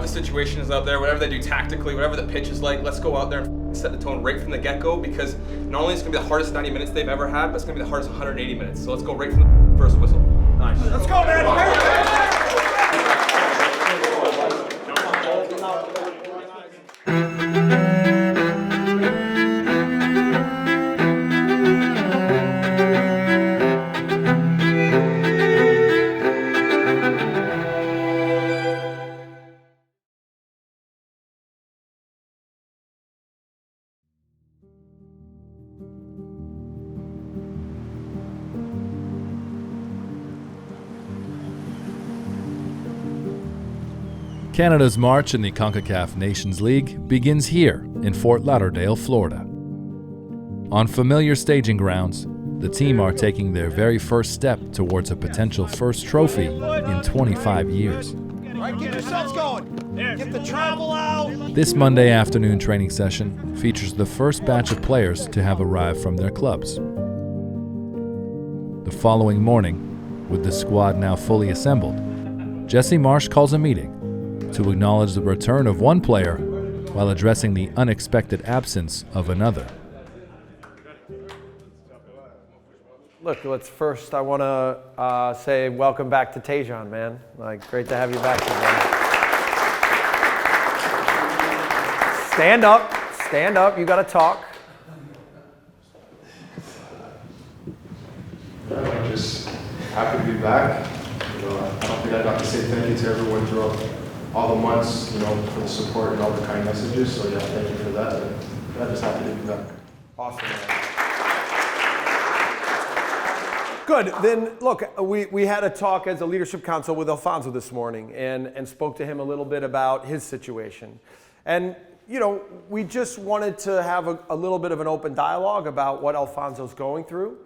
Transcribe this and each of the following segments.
the situation is out there, whatever they do tactically, whatever the pitch is like, let's go out there and set the tone right from the get-go, because not only is it going to be the hardest 90 minutes they've ever had, but it's going to be the hardest 180 minutes. So let's go right from the first whistle. Nice. Let's go, man! Canada's march in the CONCACAF Nations League begins here in Fort Lauderdale, Florida. On familiar staging grounds, the team are taking their very first step towards a potential first trophy in 25 years. All right, get yourselves going. Get the travel out. This Monday afternoon training session features the first batch of players to have arrived from their clubs. The following morning, with the squad now fully assembled, Jesse Marsch calls a meeting to acknowledge the return of one player while addressing the unexpected absence of another. Look, I want to say welcome back to Tajon, man. Great to have you back here, man. Stand up, you got to talk. I'm just happy to be back. I don't think I got to say thank you to everyone throughout all the months, for the support and all the kind messages. So yeah, thank you for that. And I'm just happy to be back. Awesome, man. Good. Then, look, we had a talk as a leadership council with Alfonso this morning and spoke to him a little bit about his situation. And, we just wanted to have a little bit of an open dialogue about what Alfonso's going through.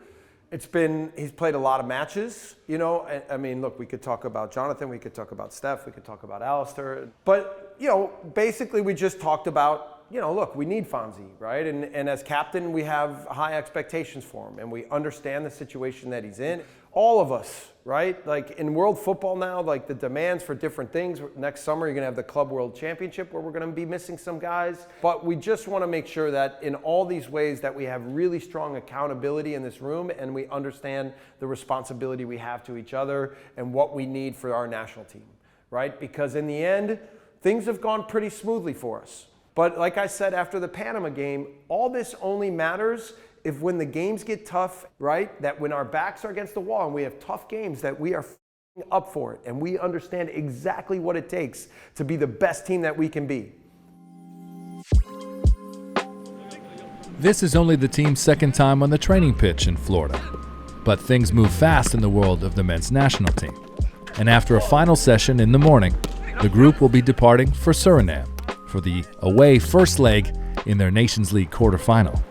He's played a lot of matches, I mean, look, we could talk about Jonathan, we could talk about Steph, we could talk about Alistair, but, basically we just talked about, look, we need Fonzie, right? And as captain, we have high expectations for him, and we understand the situation that he's in. All of us, right? Like in world football now, the demands for different things. Next summer, you're going to have the Club World Championship where we're going to be missing some guys. But we just want to make sure that in all these ways that we have really strong accountability in this room and we understand the responsibility we have to each other and what we need for our national team, right? Because in the end, things have gone pretty smoothly for us. But like I said after the Panama game, all this only matters if when the games get tough, right, that when our backs are against the wall and we have tough games, that we are up for it and we understand exactly what it takes to be the best team that we can be. This is only the team's second time on the training pitch in Florida, but things move fast in the world of the men's national team. And after a final session in the morning, the group will be departing for Suriname for the away first leg in their Nations League quarterfinal.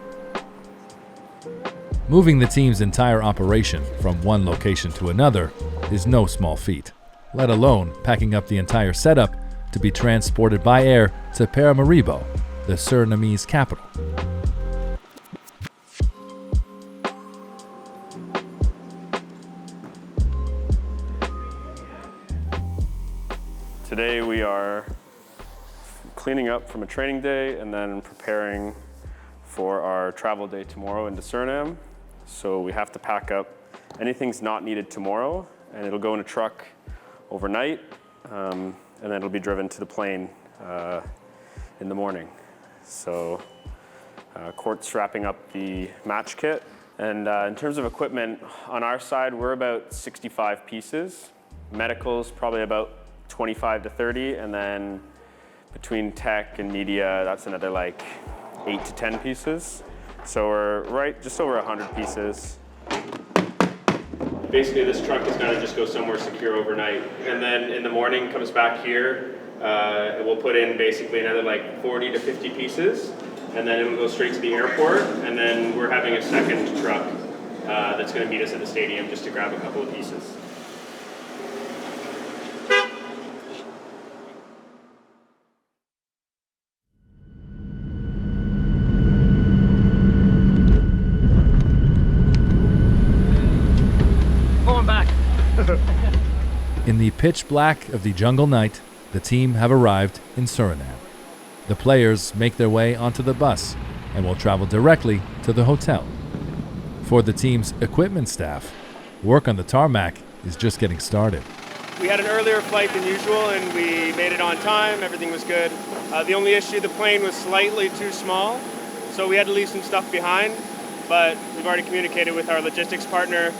Moving the team's entire operation from one location to another is no small feat, let alone packing up the entire setup to be transported by air to Paramaribo, the Surinamese capital. Today we are cleaning up from a training day and then preparing for our travel day tomorrow into Suriname. So we have to pack up anything's not needed tomorrow, and it'll go in a truck overnight, and then it'll be driven to the plane in the morning. So Court's wrapping up the match kit. And in terms of equipment, on our side, we're about 65 pieces. Medical's probably about 25 to 30, and then between tech and media, that's another 8 to 10 pieces. So we're just over 100 pieces. Basically, this truck is going to just go somewhere secure overnight. And then in the morning, comes back here. It will put in basically another 40 to 50 pieces. And then it will go straight to the airport. And then we're having a second truck that's going to meet us at the stadium just to grab a couple of pieces. In the pitch black of the jungle night, the team have arrived in Suriname. The players make their way onto the bus and will travel directly to the hotel. For the team's equipment staff, work on the tarmac is just getting started. We had an earlier flight than usual and we made it on time, everything was good. The only issue, the plane was slightly too small, so we had to leave some stuff behind, but we've already communicated with our logistics partner.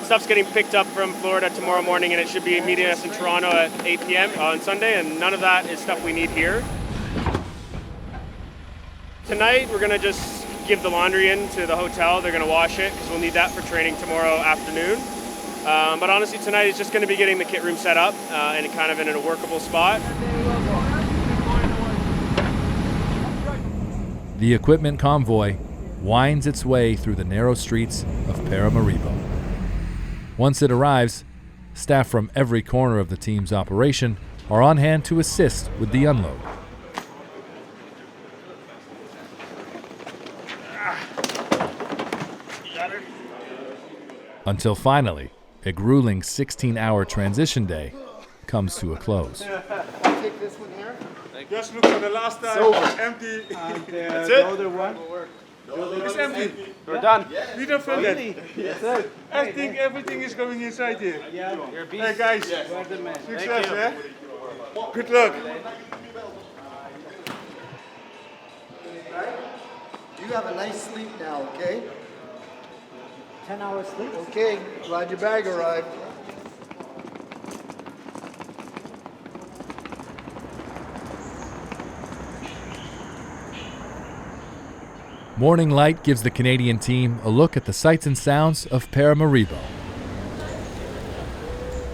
Stuff's getting picked up from Florida tomorrow morning and it should be meeting us in Toronto at 8 p.m. on Sunday, and none of that is stuff we need here. Tonight we're gonna just give the laundry in to the hotel. They're gonna wash it because we'll need that for training tomorrow afternoon. But honestly, tonight is just going to be getting the kit room set up and kind of in a workable spot. The equipment convoy winds its way through the narrow streets of Paramaribo. Once it arrives, staff from every corner of the team's operation are on hand to assist with the unload. Until finally, a grueling 16-hour transition day comes to a close. I'll take this one here. Just look for the last time. It's empty. And That's the it. other one. It's empty. We're done. We don't fill it. Yes. I think everything is going inside here. Yeah. Hey guys, You're the man. success, yeah? Good luck. You have a nice sleep now, okay? 10 hours sleep. Okay, glad your bag arrived. Morning light gives the Canadian team a look at the sights and sounds of Paramaribo.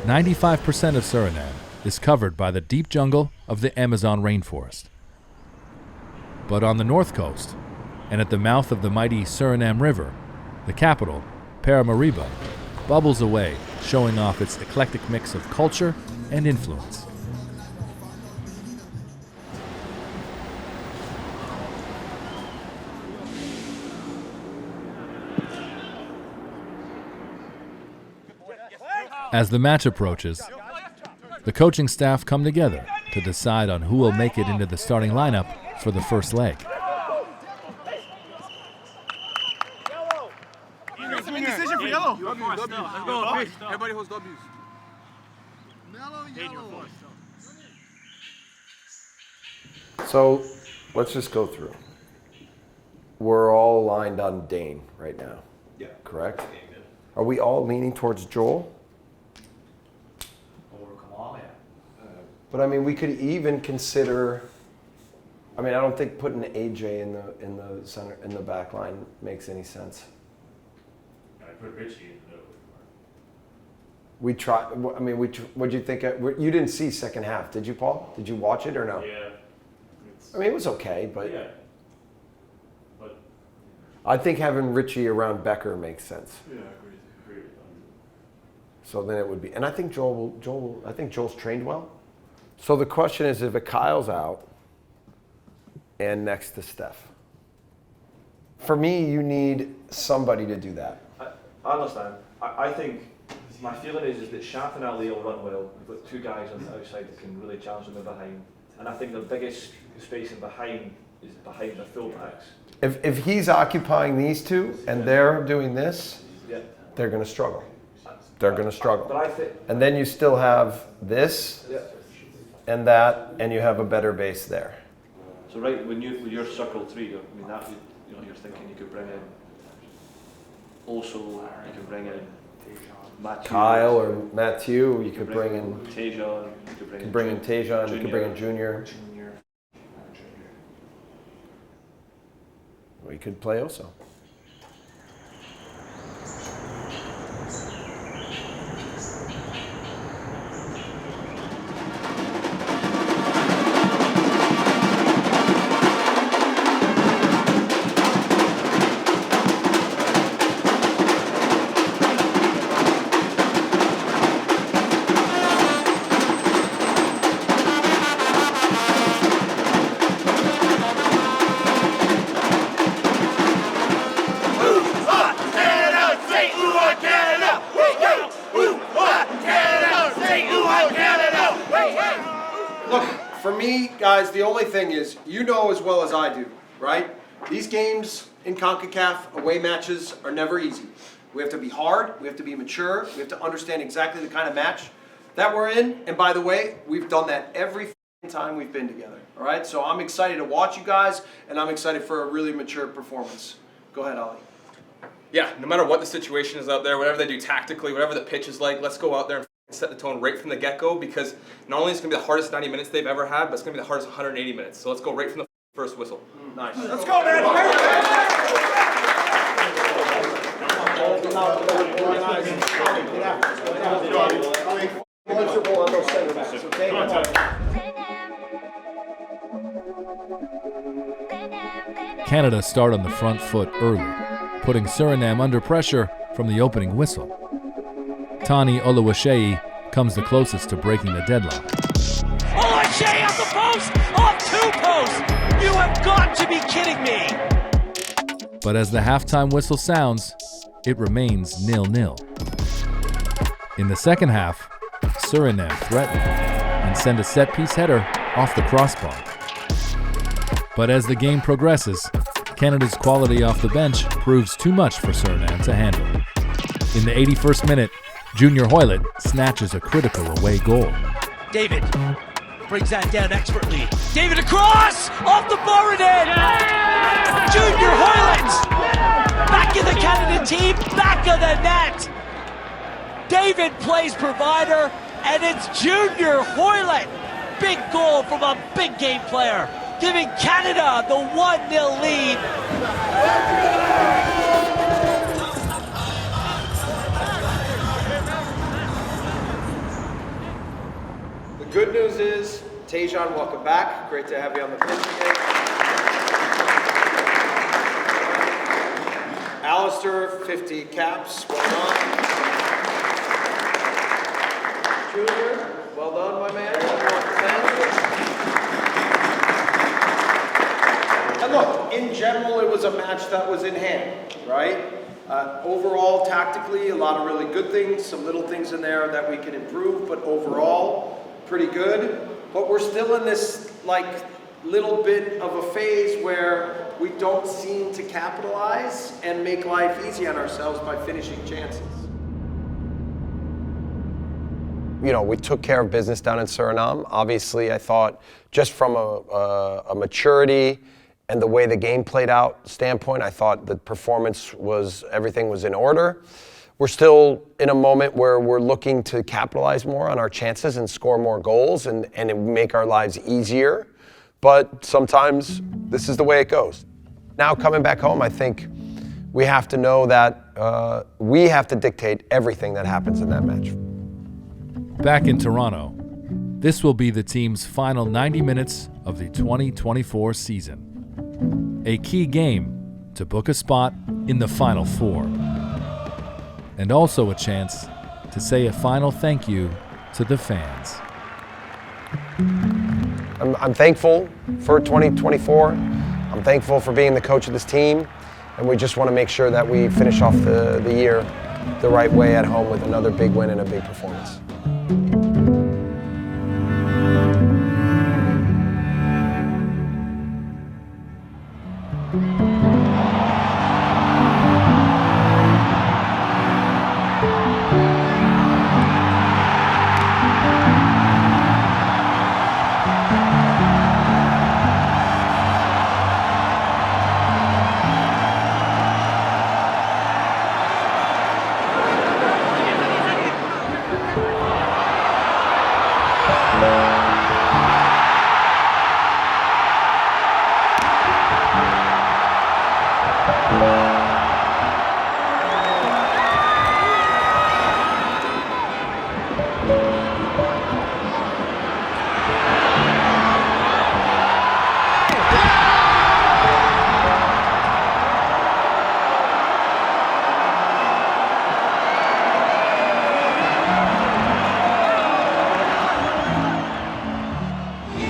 95% of Suriname is covered by the deep jungle of the Amazon rainforest. But on the north coast, and at the mouth of the mighty Suriname River, the capital, Paramaribo, bubbles away, showing off its eclectic mix of culture and influence. As the match approaches, the coaching staff come together to decide on who will make it into the starting lineup for the first leg. Decision for yellow. Everybody holds W's. So let's just go through. We're all aligned on Dane right now. Yeah. Correct? Are we all leaning towards Joel? But I mean, we could even consider. I mean, I don't think putting AJ in the center in the back line makes any sense. I put Richie in the middle. We try. I mean, what'd you think? You didn't see second half, did you, Paul? Did you watch it or no? Yeah. I mean, it was okay, but Yeah. But I think having Richie around Becker makes sense. yeah, agree. So then it would be, and I think I think Joel's trained well. So the question is, if Kyle's out and next to Steph, for me, you need somebody to do that. I understand. I think my feeling is that Shaf and Ali will run well. We've got two guys on the outside that can really challenge them in behind. And I think the biggest space in behind is behind the fullbacks. If he's occupying these two and they're doing this, Yeah. they're going to struggle. They're going to struggle. But I think, And then you still have this yeah. and that, and you have a better base there. So right when you're circle three, I mean that you're thinking you could bring in. Also, you can bring in Matthew. Kyle or Matthew, you could bring in. Tajon. You could bring in Tajon, you could bring in Junior. We could play Oso. For me, guys, the only thing is, you know as well as I do, right? These games in CONCACAF, away matches, are never easy. We have to be hard, we have to be mature, we have to understand exactly the kind of match that we're in. And by the way, we've done that every time we've been together, all right? So I'm excited to watch you guys, and I'm excited for a really mature performance. Go ahead, Ali. Yeah, no matter what the situation is out there, whatever they do tactically, whatever the pitch is like, let's go out there and set the tone right from the get-go, because not only is it going to be the hardest 90 minutes they've ever had, but it's going to be the hardest 180 minutes. So let's go right from the first whistle. Nice. Let's go, man. Canada start on the front foot early, putting Suriname under pressure from the opening whistle. Tani Oluwaseyi comes the closest to breaking the deadlock. Oluwaseyi off the post! Off 2 posts! You have got to be kidding me! But as the halftime whistle sounds, it remains 0-0. In the second half, Suriname threatened and send a set-piece header off the crossbar. But as the game progresses, Canada's quality off the bench proves too much for Suriname to handle. In the 81st minute, Junior Hoylett snatches a critical away goal. David brings that down expertly. David across! Off the bar and in! Junior Hoylett! Back in the Canada team, back of the net! David plays provider, and it's Junior Hoylett! Big goal from a big game player, giving Canada the 1-0 lead. The good news is, Tajon, welcome back. Great to have you on the pitch again. Alistair, 50 caps, well done. Junior, well done, my man. And look, in general, it was a match that was in hand, right? Overall, tactically, a lot of really good things, some little things in there that we could improve, but overall, pretty good. But we're still in this, like, little bit of a phase where we don't seem to capitalize and make life easy on ourselves by finishing chances. You know, we took care of business down in Suriname. Obviously, I thought just from a maturity and the way the game played out standpoint, I thought the performance was, everything was in order. We're still in a moment where we're looking to capitalize more on our chances and score more goals and make our lives easier. But sometimes this is the way it goes. Now coming back home, I think we have to know that we have to dictate everything that happens in that match. Back in Toronto, this will be the team's final 90 minutes of the 2024 season. A key game to book a spot in the Final Four. And also a chance to say a final thank you to the fans. I'm thankful for 2024. I'm thankful for being the coach of this team. And we just want to make sure that we finish off the year the right way at home with another big win and a big performance.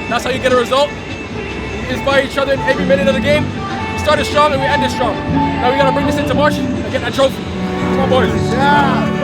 That's how you get a result. We inspire each other every minute of the game. We started strong and we ended strong. Now we gotta bring this into March and get that trophy. Come on, boys. Yeah.